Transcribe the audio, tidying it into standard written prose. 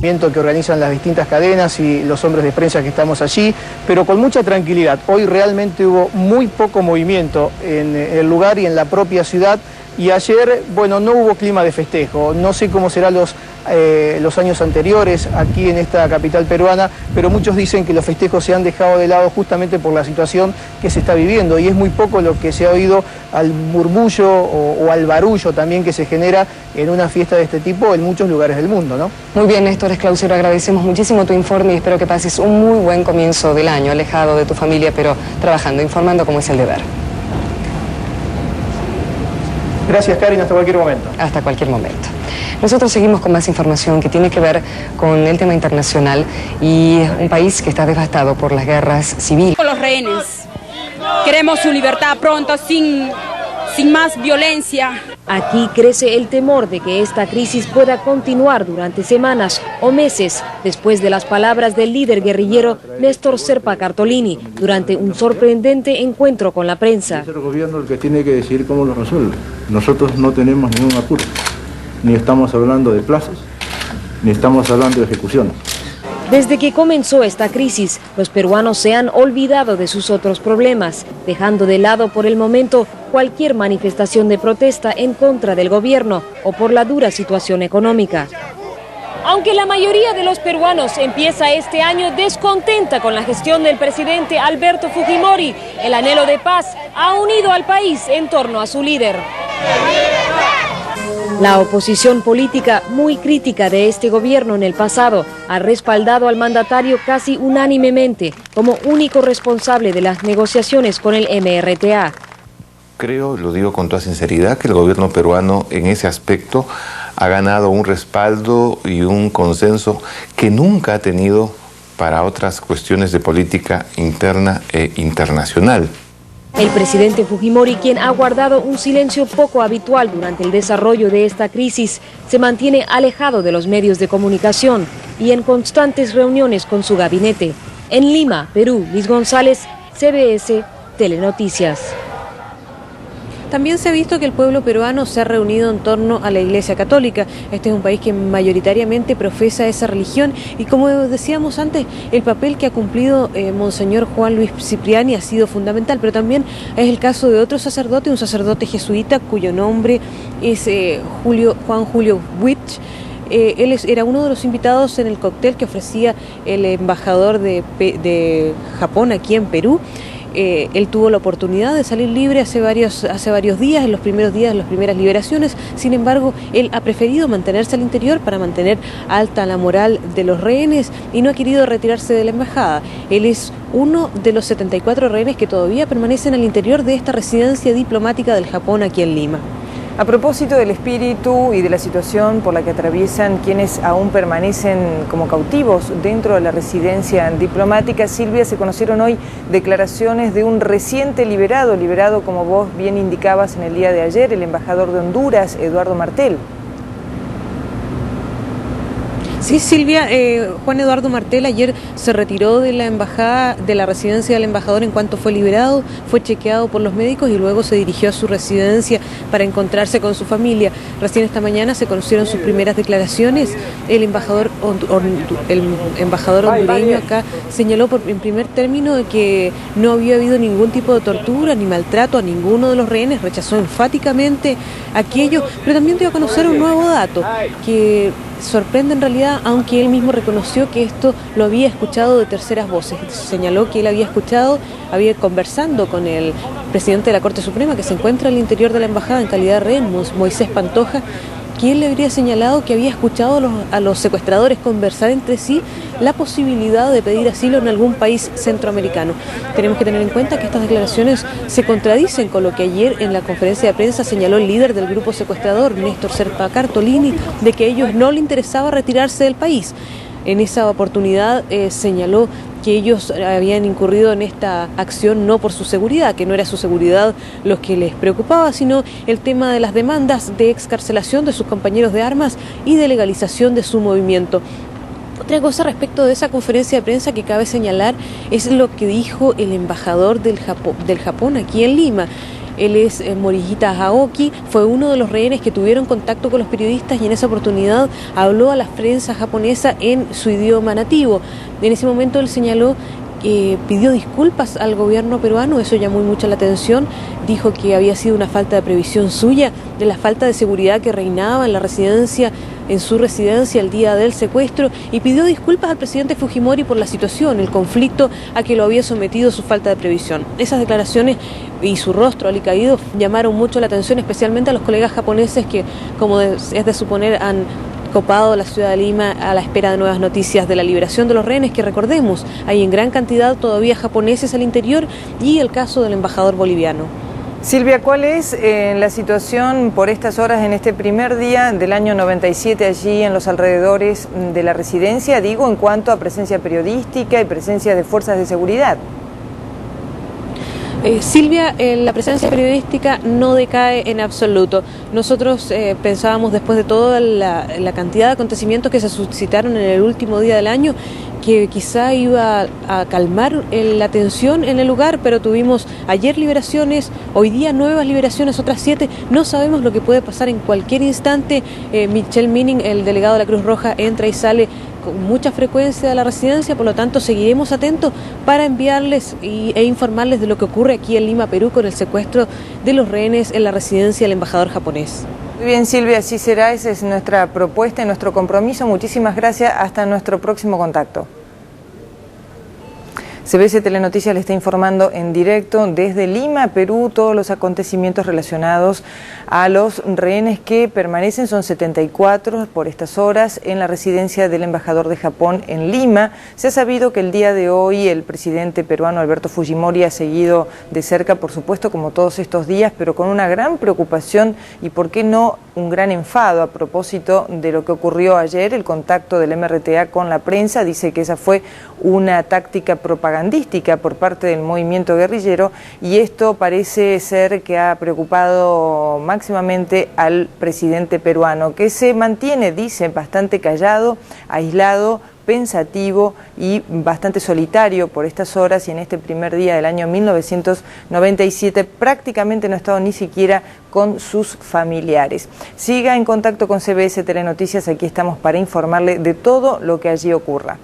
Que organizan las distintas cadenas y los hombres de prensa que estamos allí, pero con mucha tranquilidad. Hoy realmente hubo muy poco movimiento en el lugar y en la propia ciudad, y ayer, bueno, no hubo clima de festejo. No sé cómo serán los años anteriores aquí en esta capital peruana, pero muchos dicen que los festejos se han dejado de lado justamente por la situación que se está viviendo, y es muy poco lo que se ha oído al murmullo o al barullo también que se genera en una fiesta de este tipo en muchos lugares del mundo, ¿no? Muy bien, Néstor Esclausero, agradecemos muchísimo tu informe y espero que pases un muy buen comienzo del año, alejado de tu familia, pero trabajando, informando como es el deber. Gracias, Karin, hasta cualquier momento. Hasta cualquier momento. Nosotros seguimos con más información que tiene que ver con el tema internacional y un país que está devastado por las guerras civiles. Con los rehenes. Queremos su libertad pronto, sin más violencia. Aquí crece el temor de que esta crisis pueda continuar durante semanas o meses después de las palabras del líder guerrillero Néstor Serpa Cartolini durante un sorprendente encuentro con la prensa. Es el gobierno el que tiene que decidir cómo lo resuelve. Nosotros no tenemos ningún apuro, ni estamos hablando de plazos, ni estamos hablando de ejecuciones. Desde que comenzó esta crisis, los peruanos se han olvidado de sus otros problemas, dejando de lado por el momento cualquier manifestación de protesta en contra del gobierno o por la dura situación económica. Aunque la mayoría de los peruanos empieza este año descontenta con la gestión del presidente Alberto Fujimori, el anhelo de paz ha unido al país en torno a su líder. La oposición política, muy crítica de este gobierno en el pasado, ha respaldado al mandatario casi unánimemente como único responsable de las negociaciones con el MRTA. Creo, lo digo con toda sinceridad, que el gobierno peruano en ese aspecto ha ganado un respaldo y un consenso que nunca ha tenido para otras cuestiones de política interna e internacional. El presidente Fujimori, quien ha guardado un silencio poco habitual durante el desarrollo de esta crisis, se mantiene alejado de los medios de comunicación y en constantes reuniones con su gabinete. En Lima, Perú, Luis González, CBS, Telenoticias. También se ha visto que el pueblo peruano se ha reunido en torno a la Iglesia Católica. Este es un país que mayoritariamente profesa esa religión y, como decíamos antes, el papel que ha cumplido Monseñor Juan Luis Cipriani ha sido fundamental, pero también es el caso de otro sacerdote, un sacerdote jesuita cuyo nombre es Juan Julio Witch. Él era uno de los invitados en el cóctel que ofrecía el embajador de Japón aquí en Perú. Él tuvo la oportunidad de salir libre hace varios días, en los primeros días, en las primeras liberaciones. Sin embargo, él ha preferido mantenerse al interior para mantener alta la moral de los rehenes y no ha querido retirarse de la embajada. Él es uno de los 74 rehenes que todavía permanecen al interior de esta residencia diplomática del Japón aquí en Lima. A propósito del espíritu y de la situación por la que atraviesan quienes aún permanecen como cautivos dentro de la residencia diplomática, Silvia, se conocieron hoy declaraciones de un reciente liberado como vos bien indicabas en el día de ayer, el embajador de Honduras, Eduardo Martel. Sí, Silvia, Juan Eduardo Martel ayer se retiró de la embajada, de la residencia del embajador en cuanto fue liberado, fue chequeado por los médicos y luego se dirigió a su residencia para encontrarse con su familia. Recién esta mañana se conocieron sus primeras declaraciones. El embajador hondureño acá señaló en primer término de que no había habido ningún tipo de tortura ni maltrato a ninguno de los rehenes, rechazó enfáticamente aquello, pero también dio a conocer un nuevo dato que sorprende en realidad, aunque él mismo reconoció que esto lo había escuchado de terceras voces. Señaló que él había conversando con el presidente de la Corte Suprema, que se encuentra al interior de la embajada en calidad de rehén, Moisés Pantoja, que él le habría señalado que había escuchado a los secuestradores conversar entre sí la posibilidad de pedir asilo en algún país centroamericano. Tenemos que tener en cuenta que estas declaraciones se contradicen con lo que ayer en la conferencia de prensa señaló el líder del grupo secuestrador, Néstor Serpa Cartolini, de que a ellos no le interesaba retirarse del país. En esa oportunidad señaló que ellos habían incurrido en esta acción no por su seguridad, que no era su seguridad lo que les preocupaba, sino el tema de las demandas de excarcelación de sus compañeros de armas y de legalización de su movimiento. Otra cosa respecto de esa conferencia de prensa que cabe señalar es lo que dijo el embajador del Japón aquí en Lima. Él es Morihita Aoki, fue uno de los rehenes que tuvieron contacto con los periodistas y en esa oportunidad habló a la prensa japonesa en su idioma nativo. En ese momento él señaló pidió disculpas al gobierno peruano, eso llamó mucho la atención, dijo que había sido una falta de previsión suya, de la falta de seguridad que reinaba en la residencia, en su residencia el día del secuestro, y pidió disculpas al presidente Fujimori por la situación, el conflicto a que lo había sometido su falta de previsión. Esas declaraciones y su rostro alicaído llamaron mucho la atención, especialmente a los colegas japoneses que, como es de suponer, han copado la ciudad de Lima a la espera de nuevas noticias de la liberación de los rehenes, que recordemos, hay en gran cantidad todavía japoneses al interior, y el caso del embajador boliviano. Silvia, ¿cuál es la situación por estas horas en este primer día del año 97 allí en los alrededores de la residencia? Digo, en cuanto a presencia periodística y presencia de fuerzas de seguridad. Silvia, la presencia periodística no decae en absoluto. Nosotros pensábamos, después de toda la cantidad de acontecimientos que se suscitaron en el último día del año, que quizá iba a calmar la tensión en el lugar, pero tuvimos ayer liberaciones, hoy día nuevas liberaciones, otras 7, no sabemos lo que puede pasar en cualquier instante. Michel Minning, el delegado de la Cruz Roja, entra y sale con mucha frecuencia de la residencia, por lo tanto seguiremos atentos para enviarles e informarles de lo que ocurre aquí en Lima, Perú, con el secuestro de los rehenes en la residencia del embajador japonés. Muy bien, Silvia, así será, esa es nuestra propuesta y nuestro compromiso. Muchísimas gracias, hasta nuestro próximo contacto. CBS Telenoticias le está informando en directo desde Lima, Perú, todos los acontecimientos relacionados a los rehenes que permanecen, son 74 por estas horas, en la residencia del embajador de Japón en Lima. Se ha sabido que el día de hoy el presidente peruano Alberto Fujimori ha seguido de cerca, por supuesto, como todos estos días, pero con una gran preocupación y, por qué no, un gran enfado a propósito de lo que ocurrió ayer, el contacto del MRTA con la prensa. Dice que esa fue una táctica propagandística por parte del movimiento guerrillero, y esto parece ser que ha preocupado máximamente al presidente peruano, que se mantiene, dice, bastante callado, aislado, pensativo y bastante solitario por estas horas, y en este primer día del año 1997 prácticamente no ha estado ni siquiera con sus familiares. Siga en contacto con CBS Telenoticias, aquí estamos para informarle de todo lo que allí ocurra.